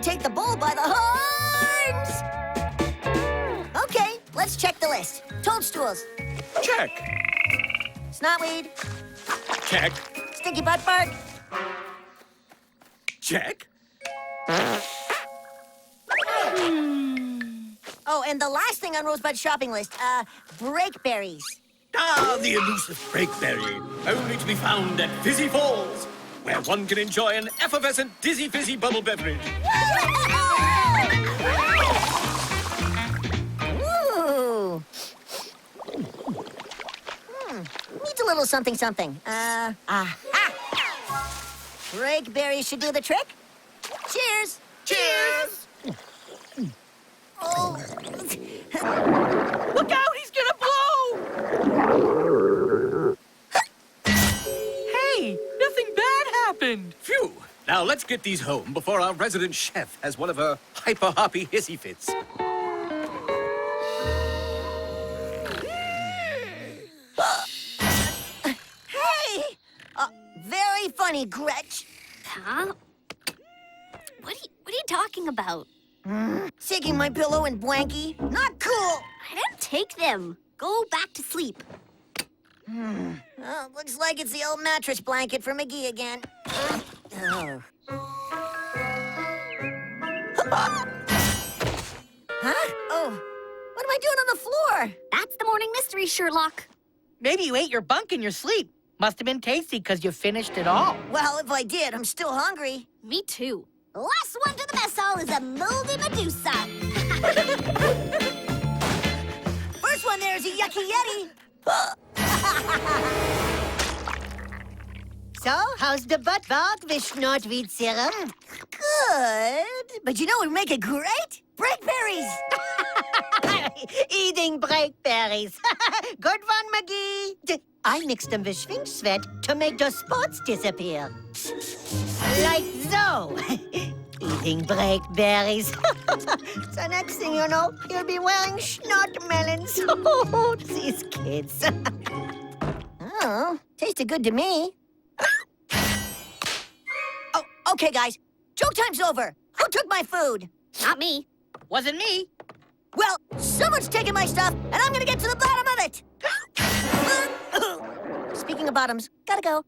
take the bull by the horns! Okay, let's check the list. Toadstools. Check. Snotweed. Check. Stinky butt fart. Check. Oh, and the last thing on Rosebud's shopping list, breakberries. Ah, the elusive breakberry, only to be found at Fizzy Falls, where one can enjoy an effervescent, dizzy-fizzy bubble beverage. Ooh. Needs a little something. Aha! Breakberries should do the trick. Cheers! Cheers! Oh. Look out, he's gonna blow! Hey, nothing bad happened. Phew! Now let's get these home before our resident chef has one of her hyper-hoppy hissy fits. Hey! Very funny, Gretch. Huh? What are you talking about? Taking my pillow and blankie. Not cool. I didn't take them. Go back to sleep. Oh, looks like it's the old mattress blanket for McGee again. Oh. Huh? Oh, what am I doing on the floor? That's the morning mystery, Sherlock. Maybe you ate your bunk in your sleep. Must have been tasty because you finished it all. Well, if I did, I'm still hungry. Me too. Last one to the mess hall is a moldy Medusa. First one there is a yucky yeti. So, how's the butt bug with Schnotweed syrup? Good. But you know what would make it great? Breakberries. Eating breakberries. Good one, McGee. I mixed them with Schwing Sweat to make those spots disappear. Like so. Eating breakberries. So next thing you know, you'll be wearing schnot melons. Oh, these kids. Oh, tasted good to me. Oh, okay, guys. Joke time's over. Who took my food? Not me. Wasn't me. Well, someone's taking my stuff, and I'm gonna get to the bottom of it. Speaking of bottoms, gotta go.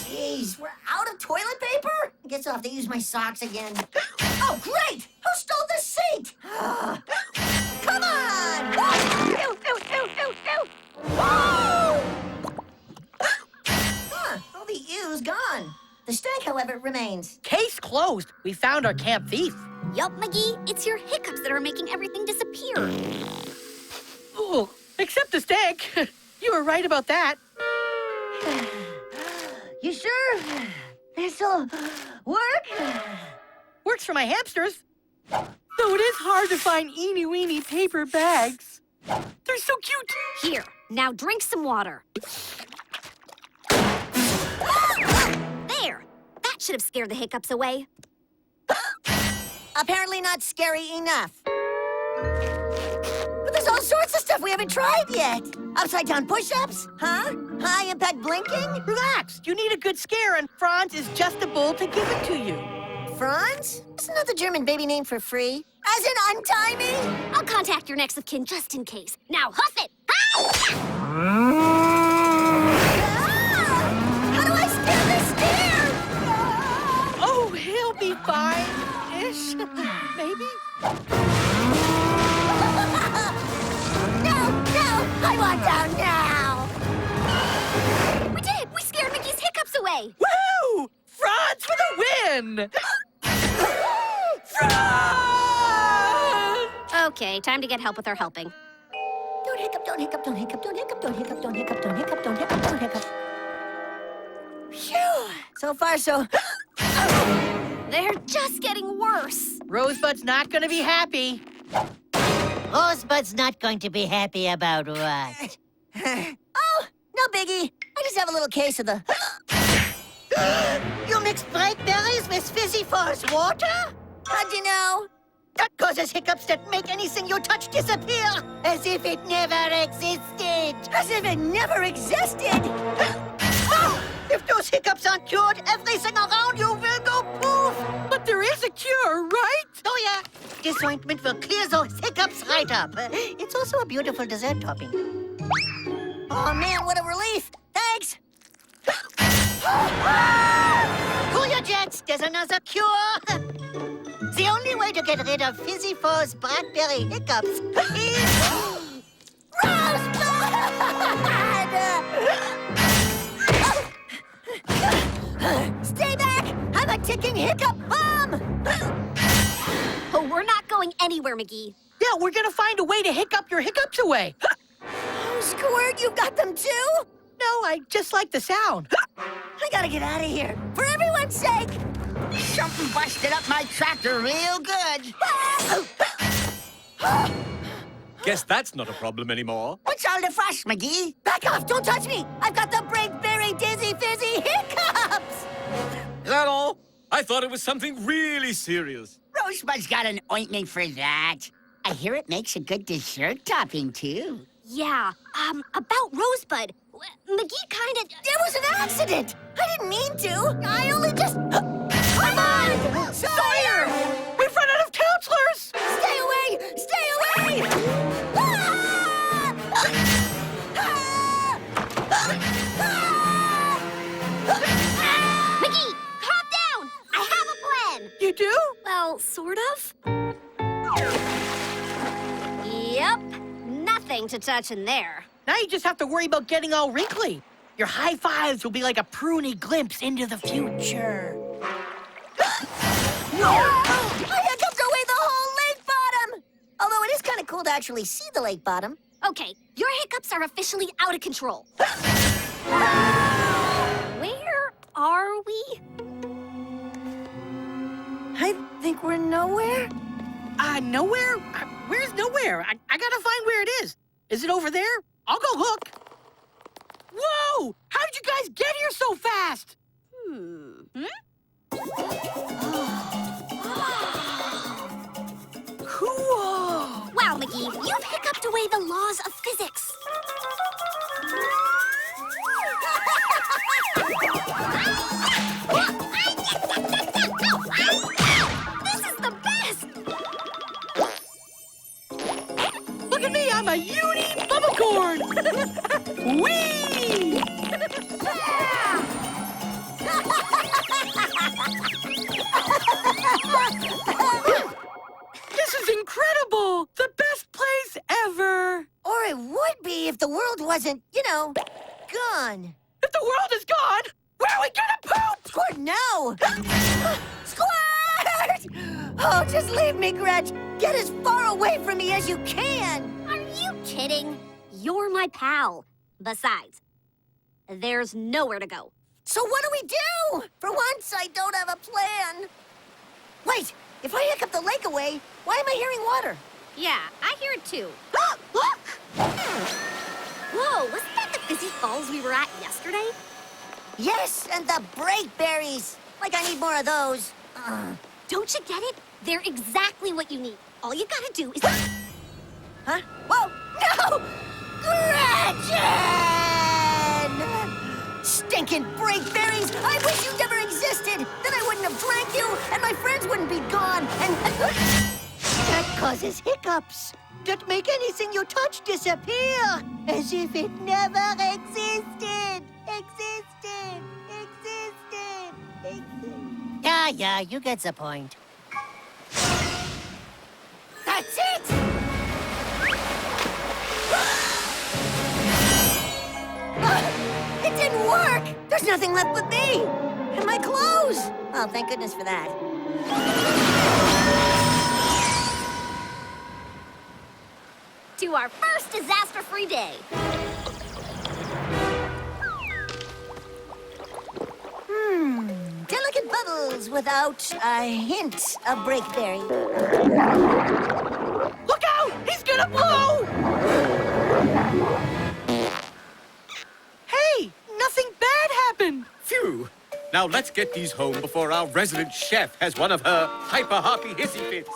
Jeez, we're out of toilet paper? I guess I'll have to use my socks again. Oh, great! Who stole the seat? Come on! Ew, ew, ew, ew, ew. Whoa! All the ew's gone. The stank, however, remains. Case closed. We found our camp thief. Yup, McGee. It's your hiccups that are making everything disappear. Ooh, except the stank. You were right about that. You sure? This'll work? Works for my hamsters. Though it is hard to find eeny-weeny paper bags. They're so cute. Here, now drink some water. There. That should have scared the hiccups away. Apparently not scary enough. But there's all sorts of stuff we haven't tried yet. Upside-down push-ups, huh? High-impact blinking? Relax. You need a good scare, and Franz is just the bull to give it to you. Franz? Isn't that the German baby name for free? As in untie me? I'll contact your next of kin just in case. Now huff it! Ah! How do I scare this deer? Oh, he'll be fine-ish. Maybe. No! I want down now! We did! We scared Mickey's hiccups away! Woo! Franz for the win! Franz! Okay, time to get help with our helping. Don't hiccup, don't hiccup, don't hiccup, don't hiccup, don't hiccup, don't hiccup, don't hiccup, don't hiccup, don't hiccup. Phew! So far, so... They're just getting worse. Rosebud's not gonna be happy. Rosebud's not going to be happy about what? Oh, no biggie. I just have a little case of the... You mix breakberries with Fizzy Falls water? How'd you know? That causes hiccups that make anything you touch disappear, as if it never existed. As if it never existed! It If those hiccups aren't cured, everything around you will go poof! But there is a cure, right? Oh, yeah. This ointment will clear those hiccups right up. It's also a beautiful dessert topping. Oh, man, what a relief. Thanks. Cool your jets, there's another cure. The only way to get rid of Fizzy Four's blackberry hiccups is... Stay back! I'm a ticking hiccup bomb! Oh, we're not going anywhere, McGee. Yeah, we're gonna find a way to hiccup your hiccups away. Oh, Squirt, you've got them too? No, I just like the sound. I gotta get out of here. For everyone's sake! Something busted up my tractor real good. Guess that's not a problem anymore. What's all the fuss, McGee? Back off! Don't touch me! I've got the Breakberry Dizzy Fizzy Hiccups! Is that all? I thought it was something really serious. Rosebud's got an ointment for that. I hear it makes a good dessert topping, too. Yeah, about Rosebud. McGee kinda... It was an accident! I didn't mean to! I only just... Come on! Sawyer! We've run out of counselors! Stay away! Stay away! McGee, calm down! I have a plan! You do? Well, sort of. Yep, nothing to touch in there. Now you just have to worry about getting all wrinkly. Your high fives will be like a pruny glimpse into the future. I hiccuped away the whole lake bottom! Although it is kind of cool to actually see the lake bottom. Okay, your hiccups are officially out of control. Where are we? I think we're nowhere. Nowhere? Where's nowhere? I gotta find where it is. Is it over there? I'll go look. Whoa! How did you guys get here so fast? Cool! Wow, McGee, you've hiccuped away the laws of physics. This is the best! Look at me, I'm a uni bubble-corn! Whee! This is incredible! The best place ever! Or it would be if the world wasn't, gone. If the world is gone, where are we gonna poop? Squirt, no! Squirt! Oh, just leave me, Gretch. Get as far away from me as you can. Are you kidding? You're my pal. Besides, there's nowhere to go. So what do we do? For once, I don't have a plan. Wait, if I hiccup the lake away, why am I hearing water? Yeah, I hear it too. Look! Whoa, wasn't that the Fizzy Falls we were at yesterday? Yes, and the breakberries. Like I need more of those. Don't you get it? They're exactly what you need. All you gotta do is... Huh? Whoa! No! Gretchen! Stinking breakberries! I wish you never existed! Then I wouldn't have drank you, and my friends wouldn't be gone, and... That causes hiccups. That make anything you touch disappear. As if it never existed. Existed. Yeah, you get the point. That's it! It didn't work! There's nothing left but me! And my clothes! Oh, thank goodness for that. To our first disaster-free day. Delicate bubbles without a hint of breakberry. Look out! He's gonna blow! Hey, nothing bad happened. Phew! Now let's get these home before our resident chef has one of her hyper-harpy hissy fits.